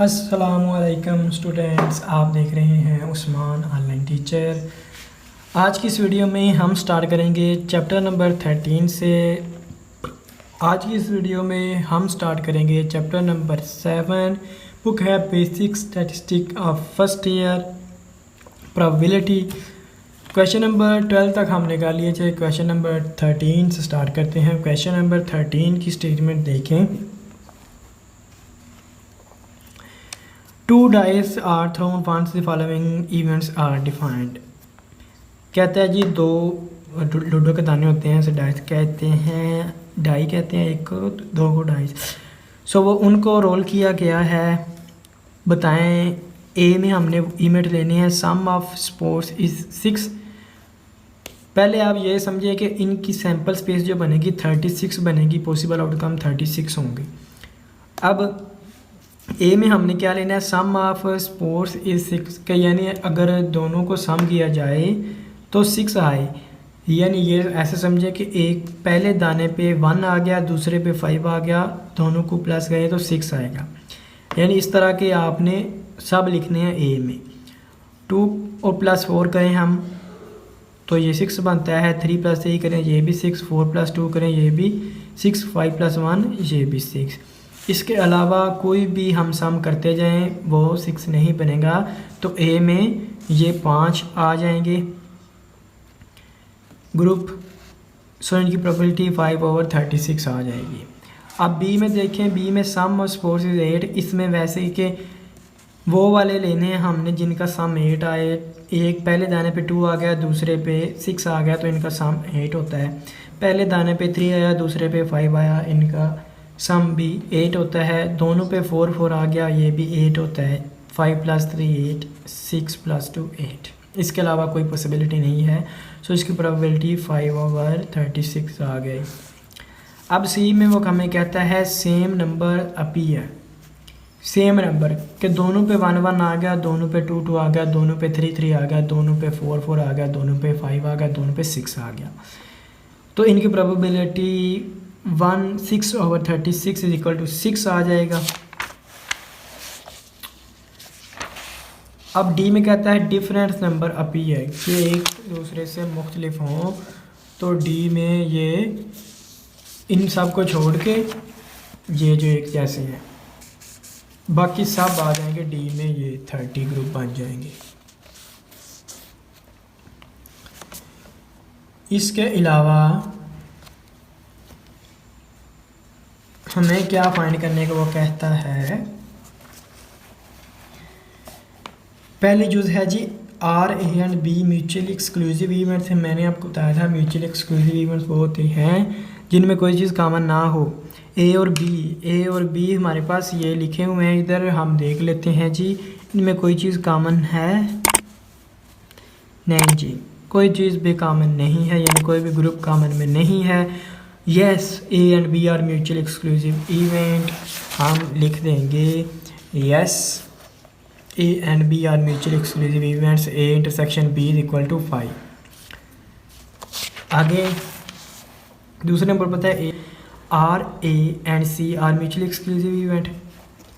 अस्सलामुअलैकुम स्टूडेंट्स, आप देख रहे हैं उस्मान ऑनलाइन टीचर। आज की इस वीडियो में हम स्टार्ट करेंगे चैप्टर नंबर 13 से। आज की इस वीडियो में हम स्टार्ट करेंगे चैप्टर नंबर 7। बुक है basic statistic of first year probability. Question number 12 तक हम निकाल लिए थे। क्वेश्चन नंबर 13 से स्टार्ट करते हैं। क्वेश्चन नंबर 13 की स्टेटमेंट देखें। 2 dice are thrown once the following events are defined। कहता है जी दो लूडो के दाने होते हैं, इसे डाइस कहते हैं, डाई कहते हैं एक को, दो को डाइस। सो वो उनको रोल किया गया है। बताएं ए में हमने इवेंट लेने हैं। सम ऑफ स्पोर्ट्स इज 6। पहले आप ये समझिए कि इनकी सैम्पल स्पेस जो बनेगी 36 बनेगी, पॉसिबल आउटकम 36 होंगे। अब ए में हमने क्या लेना है, सम ऑफ स्पोर्ट्स इज 6 के, यानी अगर दोनों को सम किया जाए तो 6 आए। यानी ये ऐसे समझे कि एक पहले दाने पे 1 आ गया, दूसरे पे 5 आ गया, दोनों को प्लस गए तो 6 आएगा। यानी इस तरह के आपने सब लिखने हैं। ए में 2 और प्लस 4 करें हम तो ये 6 बनता है। 3 + 3 करें ये भी 6, 4 + 2 करें ये भी 6, 5 + 1 ये भी 6। इसके अलावा कोई भी हम सम करते जाएं वो 6 नहीं बनेगा। तो ए में ये 5 आ जाएंगे ग्रुप, सो इनकी प्रोबेबिलिटी 5/36 आ जाएगी। अब बी में देखें। बी में सम ऑफ स्पोर्ट्स इज 8। इसमें वैसे ही कि वो वाले लेने हैं हमने जिनका सम 8 आए। एक पहले दाने पे 2 आ गया, दूसरे पे 6 आ गया तो इनका सम 8 होता है। पहले दाने पे 3 आया, दूसरे पे 5 आया, इनका सम भी 8 होता है। दोनों पे 4 4 आ गया, ये भी 8 होता है। 5 + 3 8, 6 + 2 8। इसके अलावा कोई पॉसिबिलिटी नहीं है। सो इसकी प्रोबेबिलिटी 5/36 आ गई। अब सी में वो हमें कहता है same number appear. Same number के दोनों पे 1 1 आ गया, दोनों पे 2 2 आ गया, दोनों पे 3 3 आ गया, दोनों पे 4 4 आ गया, दोनों पे 5 आ गया, दोनों पे 6 आ गया। तो इनकी प्रोबेबिलिटी 6/36 = 6 आ जाएगा। अब डी में कहता है डिफरेंट नंबर अपीयर, कि एक दूसरे से मुख्तलिफ हों। तो डी में ये इन सब को छोड़ के ये जो एक जैसे हैं, बाकी सब आ जाएंगे डी में। ये 30 ग्रुप बन जाएंगे। इसके अलावा हमें क्या फाइंड करने का वो कहता है। पहली चीज़ है जी are A and B mutually exclusive events हैं। मैंने आपको बताया था म्यूचुअली एक्सक्लूसिव इवेंट्स वो होते हैं जिनमें कोई चीज़ कॉमन ना हो। ए और बी हमारे पास ये लिखे हुए हैं, इधर हम देख लेते हैं जी। इनमें कोई चीज़ कॉमन है नहीं जी, कोई चीज़ भी कॉमन नहीं है, यानी कोई भी ग्रुप कॉमन में नहीं है। Yes, A and B are mutual exclusive event. हम लिख देंगे yes, A and B are mutual exclusive events. A intersection B = 5। आगे दूसरे नंबर पर है A and C are mutual exclusive event.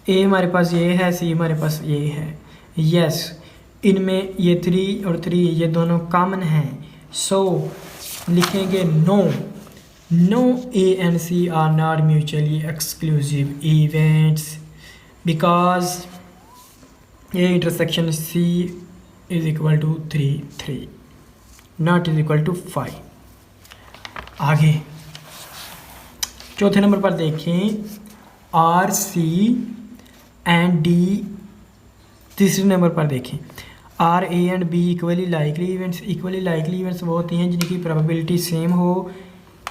A हमारे पास ये है, सी हमारे पास ये है। यस, इनमें ये 3 और 3 ये दोनों कॉमन हैं। सो लिखेंगे no A and C are not mutually exclusive events because A intersection C = 3 3 not = 5। आगे चौथे नंबर पर देखें आर सी एंड डी। तीसरे नंबर पर देखें are A and B equally likely events. Equally likely events वो होती हैं जिनकी प्रोबेबिलिटी सेम हो।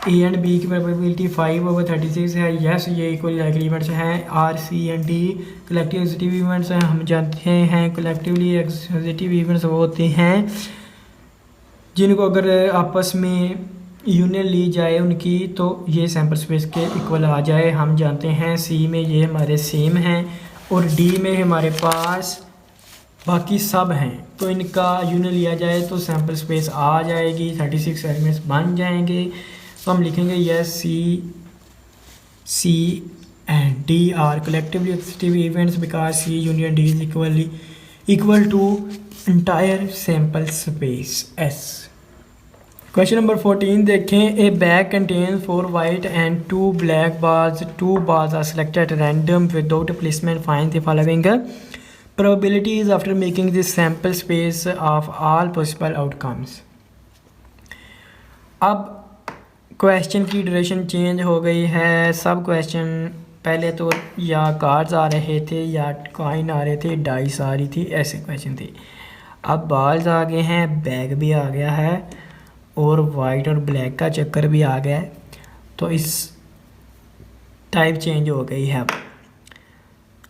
ए एंड बी की प्रोबेबिलिटी 5/36 है। यस, ये इक्वली लाइकली इवेंट्स हैं। Are C and D collective एक्सिटिव events हैं। हम जानते हैं कलेक्टिवली एक्सिटिव इवेंट्स वो होते हैं जिनको अगर आपस में यूनियन ली जाए उनकी तो ये सैम्पल स्पेस के इक्वल आ जाए। हम जानते हैं सी में ये हमारे सेम हैं और डी में हमारे पास बाकी सब हैं, तो इनका यूनियन लिया जाए तो सैम्पल स्पेस आ जाएगी, 36 एलिमेंट्स बन जाएंगे। तो हम लिखेंगे yes C and D are collectively existing events because C union D is equal to entire sample space S. Question number 14 देखें, a bag contains 4 white and 2 black balls. 2 balls are selected at random without placement. Find the following probabilities after making the sample space of all possible outcomes. अब question की duration change हो गई है। सब question पहले तो या cards आ रहे थे या कॉइन आ रहे थे, डाइस आ रही थी, ऐसे क्वेश्चन थे। अब बॉल्स आ गए हैं, बैग भी आ गया है और वाइट और ब्लैक का चक्कर भी आ गया है, तो इस टाइप चेंज हो गई है। अब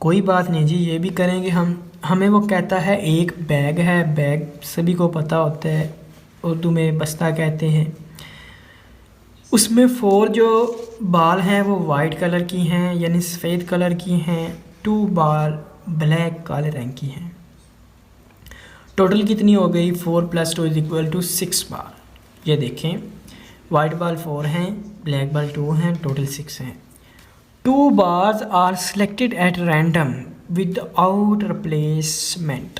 कोई बात नहीं जी, ये भी करेंगे हम। हमें वो कहता है एक बैग है, बैग सभी को पता होता है, उर्दू में बस्ता कहते हैं। उसमें 4 जो बाल हैं वो वाइट कलर की हैं, यानी सफ़ेद कलर की हैं। 2 बाल ब्लैक काले रंग की हैं। टोटल कितनी हो गई? 4 + 2 = 6 बाल। ये देखें, वाइट बाल 4 हैं, ब्लैक बाल 2 हैं, टोटल 6 हैं। 2 balls are selected at random without replacement,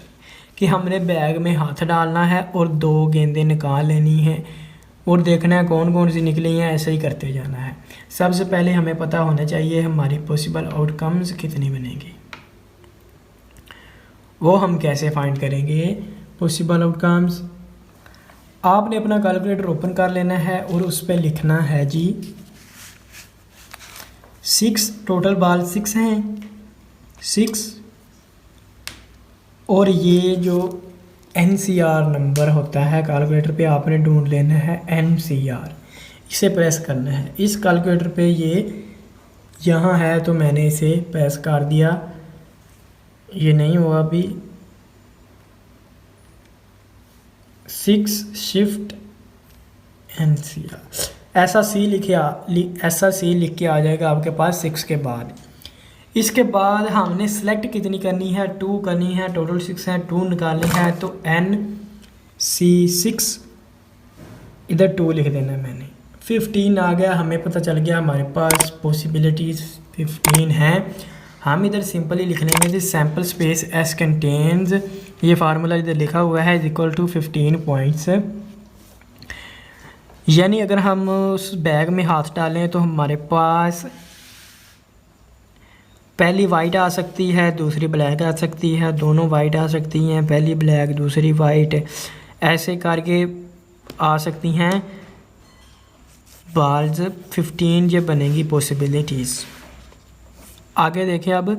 कि हमने बैग में हाथ डालना है और 2 गेंदें निकाल लेनी है और देखना है कौन कौन सी निकली हैं, ऐसे ही करते जाना है। सबसे पहले हमें पता होना चाहिए हमारी पॉसिबल आउटकम्स कितनी बनेंगी। वो हम कैसे फाइंड करेंगे पॉसिबल आउटकम्स? आपने अपना कैलकुलेटर ओपन कर लेना है और उस पर लिखना है जी 6, टोटल बाल 6 हैं, 6, और ये जो NCR नंबर होता है कैलकुलेटर पे आपने ढूंढ लेना है NCR, इसे प्रेस करना है। इस कैलकुलेटर पे ये यहाँ है तो मैंने इसे प्रेस कर दिया, ये नहीं हुआ अभी। 6 शिफ्ट NCR, ऐसा सी लिख के आ जाएगा आपके पास 6 के बाद। इसके बाद हमने सेलेक्ट कितनी करनी है? 2 करनी है, टोटल 6 है, 2 निकालनी है, तो NC6 इधर 2 लिख देना है मैंने। 15 आ गया, हमें पता चल गया हमारे पास पॉसिबिलिटीज़ 15 हैं। हम इधर सिंपली लिख लेंगे जी सैम्पल स्पेस S कंटेन्स, ये फार्मूला इधर लिखा हुआ है, = 15 पॉइंट्स। यानी अगर हम उस बैग में हाथ डालें तो हमारे पास पहली वाइट आ सकती है, दूसरी ब्लैक आ सकती है, दोनों वाइट आ सकती हैं, पहली ब्लैक दूसरी वाइट, ऐसे करके आ सकती हैं बाल्स। 15 ये बनेंगी पॉसिबिलिटीज़। आगे देखें, अब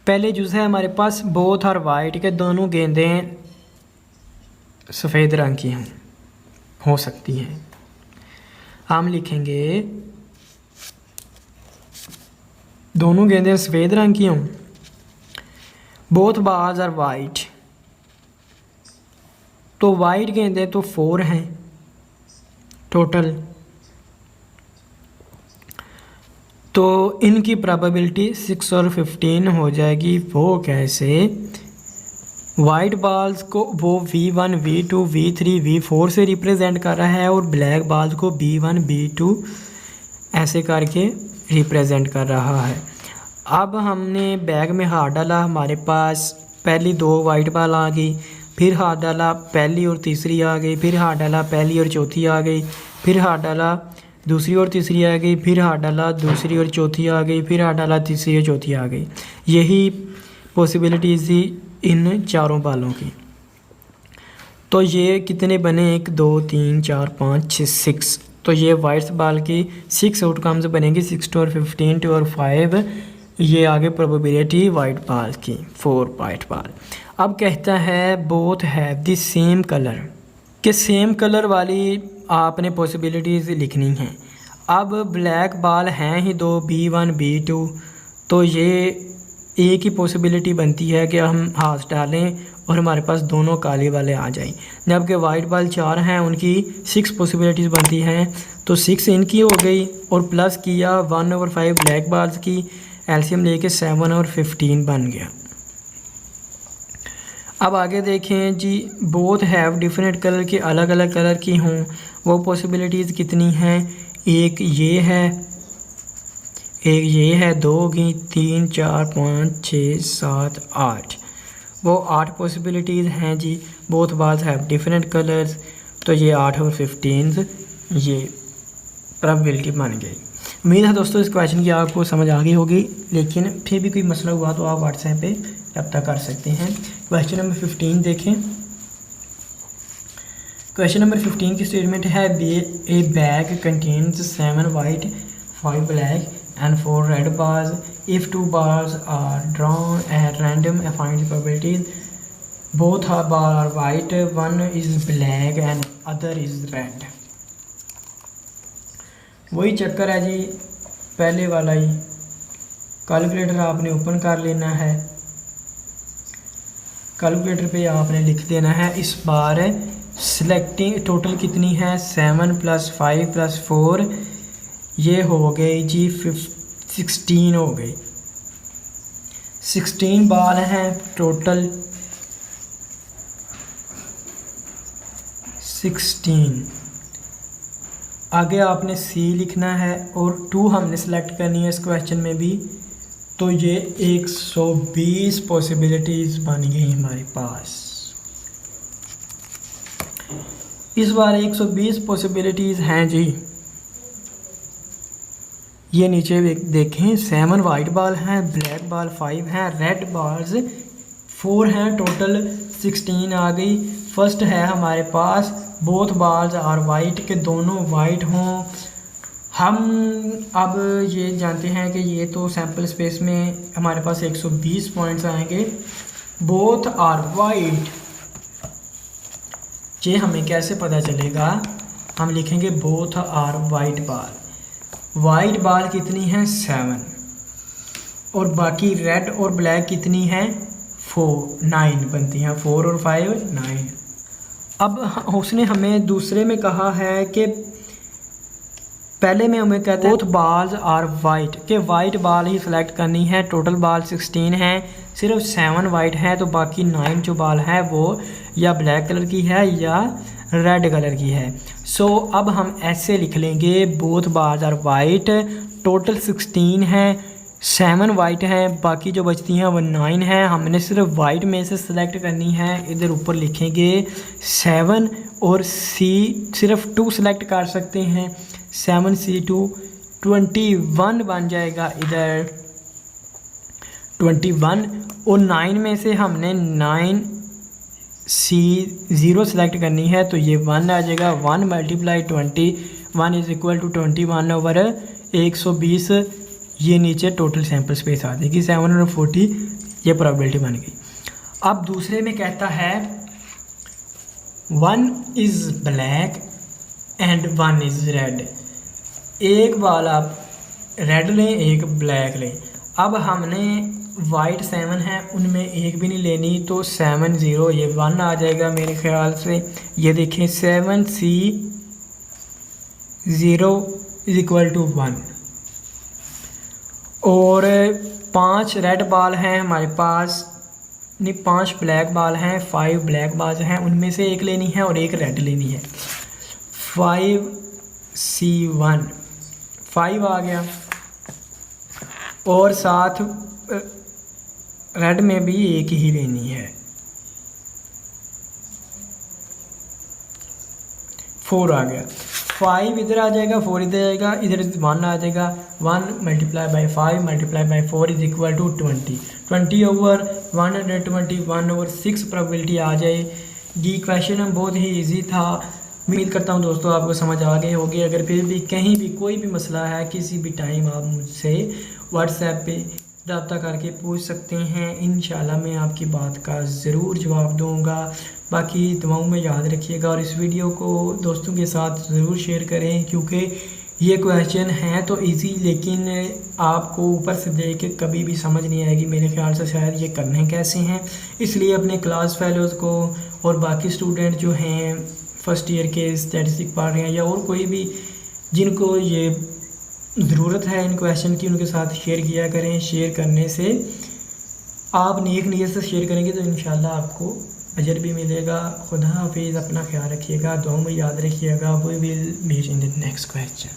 पहले जो है हमारे पास बोथ आर वाइट के, दोनों गेंदें सफ़ेद रंग की हो सकती हैं। हम लिखेंगे दोनों गेंदें सफ़ेद रंग की हों, बोथ बाल्स आर वाइट, तो वाइट गेंदें तो 4 हैं टोटल, तो इनकी प्रोबेबिलिटी 6 और 15 हो जाएगी। वो कैसे? वाइट बाल्स को वो V1, V2, V3, V4 से रिप्रेजेंट कर रहा है और ब्लैक बाल्स को B1, B2 ऐसे करके रिप्रेजेंट कर रहा है। अब हमने बैग में हाथ डाला, हमारे पास पहली 2 वाइट बाल आ गई, फिर हाथ डाला पहली और तीसरी आ गई, फिर हाथ डाला पहली और चौथी आ गई, फिर हाथ डाला दूसरी और तीसरी आ गई, फिर हाथ डाला दूसरी और चौथी आ गई, फिर हाथ डाला तीसरी और चौथी आ गई। यही पॉसिबिलिटीज़ थी इन चारों बालों की। तो ये कितने बने? 1 2 3 4 5 6 6, तो ये वाइट बाल की 6 आउटकम्स बनेंगे, 6, 2 और 15, 2 और 5। ये आगे प्रोबेबिलिटी वाइट बाल की 4 वाइट बाल। अब कहता है both have the same colour, कि सेम कलर वाली आपने पॉसिबिलिटीज़ लिखनी हैं। अब ब्लैक बाल हैं ही 2, B1, B2, तो ये एक ही पॉसिबिलिटी बनती है कि हम हाथ डालें और हमारे पास दोनों काले वाले आ जाएं। जबकि वाइट बाल 4 हैं, उनकी 6 पॉसिबिलिटीज़ बनती हैं, तो 6 इनकी हो गई और प्लस किया 1/5 ब्लैक बाल्स की, एलसीएम लेके 7 और 15 बन गया। अब आगे देखें जी, बोथ हैव डिफरेंट कलर के, अलग अलग कलर की हों, वो पॉसिबिलिटीज़ कितनी हैं? एक ये है, एक ये है, 2 होगी, 3 4 5 6 7 8, वो 8 पॉसिबिलिटीज़ हैं जी। बोथ बाल्स हैव डिफरेंट कलर्स, तो ये 8 और 15 ये प्रोबेबिलिटी बन गई। उम्मीद है दोस्तों इस क्वेश्चन की आपको समझ आ गई होगी, लेकिन फिर भी कोई मसला हुआ तो आप व्हाट्सएप पे रब्ता कर सकते हैं। क्वेश्चन नंबर 15 देखें। क्वेश्चन नंबर 15 की स्टेटमेंट है, ए bag contains 7 white 5 black and 4 red bars. If 2 bars are drawn at random, find the probabilities. Both bars are white, one is black and other is red. वही चक्कर है जी, पहले वाला ही। Calculator आपने open कर लेना है, कैलकुलेटर पे आपने लिख देना है इस बार सिलेक्टिंग टोटल कितनी है, 7 + 5 + 4, ये हो गई जी 16 हो गई। 16 बाल हैं टोटल, 16। आगे आपने सी लिखना है और 2 हमने सेलेक्ट करनी है इस क्वेश्चन में भी, तो ये 120 पॉसिबिलिटीज़ बन गई हमारे पास। इस बार 120 पॉसिबिलिटीज़ हैं जी। ये नीचे देखें, 7 वाइट बाल हैं, ब्लैक बाल 5 हैं, रेड बाल्स 4 हैं, टोटल 16 आ गई। फर्स्ट है हमारे पास बोथ बाल्स आर वाइट, के दोनों वाइट हों। हम अब ये जानते हैं कि ये तो सैम्पल स्पेस में हमारे पास 120 पॉइंट्स आएंगे। बोथ आर वाइट, ये हमें कैसे पता चलेगा? हम लिखेंगे बोथ आर वाइट बाल। वाइट बाल कितनी हैं? 7, और बाकी रेड और ब्लैक कितनी हैं? 4, 9 बनती हैं। 4 और 5 9। अब उसने हमें दूसरे में कहा है कि पहले में हमें कहते हैं बोथ बाल्स आर वाइट, के वाइट बाल ही सिलेक्ट करनी है। टोटल बाल 16 हैं, सिर्फ 7 वाइट हैं, तो बाकी 9 जो बाल है वो या ब्लैक कलर की है या रेड कलर की है। सो अब हम ऐसे लिख लेंगे, बोथ बाल्स आर वाइट, टोटल 16 हैं, 7 वाइट हैं, बाकी जो बचती हैं वो 9 हैं। हमने सिर्फ वाइट में से सिलेक्ट करनी है। इधर ऊपर लिखेंगे 7 और सी सिर्फ 2 सिलेक्ट कर सकते हैं। 7C2 21 बन जाएगा इधर 21, और 9 में से हमने 9C0 सिलेक्ट करनी है, तो ये 1 आ जाएगा। 1 × 21 इज इक्वल टू 21 ओवर 120। ये नीचे टोटल सैंपल स्पेस आ जाएगी 7 और 40, ये प्रोबेबिलिटी बन गई। अब दूसरे में कहता है 1 is black and 1 is red. एक बाल आप रेड लें, एक ब्लैक लें। अब हमने वाइट 7 है, उनमें एक भी नहीं लेनी, तो 7 0 ये 1 आ जाएगा मेरे ख्याल से। ये देखें 7C0 इज इक्वल टू 1। और 5 रेड बाल हैं हमारे पास, नहीं 5 ब्लैक बाल हैं, 5 ब्लैक बाल हैं, उनमें से एक लेनी है और एक रेड लेनी है। 5C1 5 आ गया, और साथ रेड में भी एक ही लेनी है। 4 आ गया, 5 इधर आ जाएगा, 4 इधर आएगा, इधर 1 आ जाएगा। 1 × 5 × 4 is equal to 20। 20 over 121 over 6 probability आ जाएगी। क्वेश्चन बहुत ही इजी था। उम्मीद करता हूँ दोस्तों आपको समझ आ गई होगी। अगर फिर भी कहीं भी कोई भी मसला है, किसी भी टाइम आप मुझसे व्हाट्सएप पे रब्ता करके पूछ सकते हैं। इंशाल्लाह मैं आपकी बात का ज़रूर जवाब दूंगा। बाकी दुआओं में याद रखिएगा, और इस वीडियो को दोस्तों के साथ ज़रूर शेयर करें, क्योंकि ये क्वेश्चन है तो इजी, लेकिन आपको ऊपर से देख के कभी भी समझ नहीं आएगी मेरे ख्याल से शायद ये करने कैसे हैं। इसलिए अपने क्लास फेलोज़ को और बाकी स्टूडेंट जो हैं फर्स्ट ईयर के स्टैटिस्टिक पढ़ रहे हैं, या और कोई भी जिनको ये ज़रूरत है इन क्वेश्चन की, उनके साथ शेयर किया करें। शेयर करने से आप नेक नीयत से शेयर करेंगे तो इंशाल्लाह आपको अजर भी मिलेगा। खुदा हाफिज़, अपना ख्याल रखिएगा, दुआ में याद रखिएगा। We will meet in the next question.